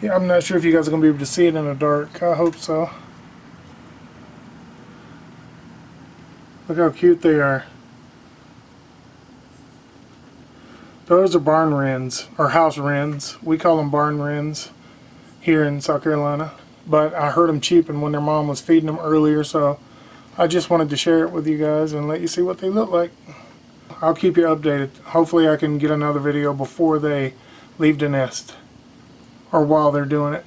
Yeah, I'm not sure if you guys are going to be able to see it in the dark. I hope so. Look how cute they are. Those are barn wrens, or house wrens. We call them barn wrens here in South Carolina. But I heard them cheeping when their mom was feeding them earlier, so I just wanted to share it with you guys and let you see what they look like. I'll keep you updated. Hopefully I can get another video before they leave the nest, or while they're doing it.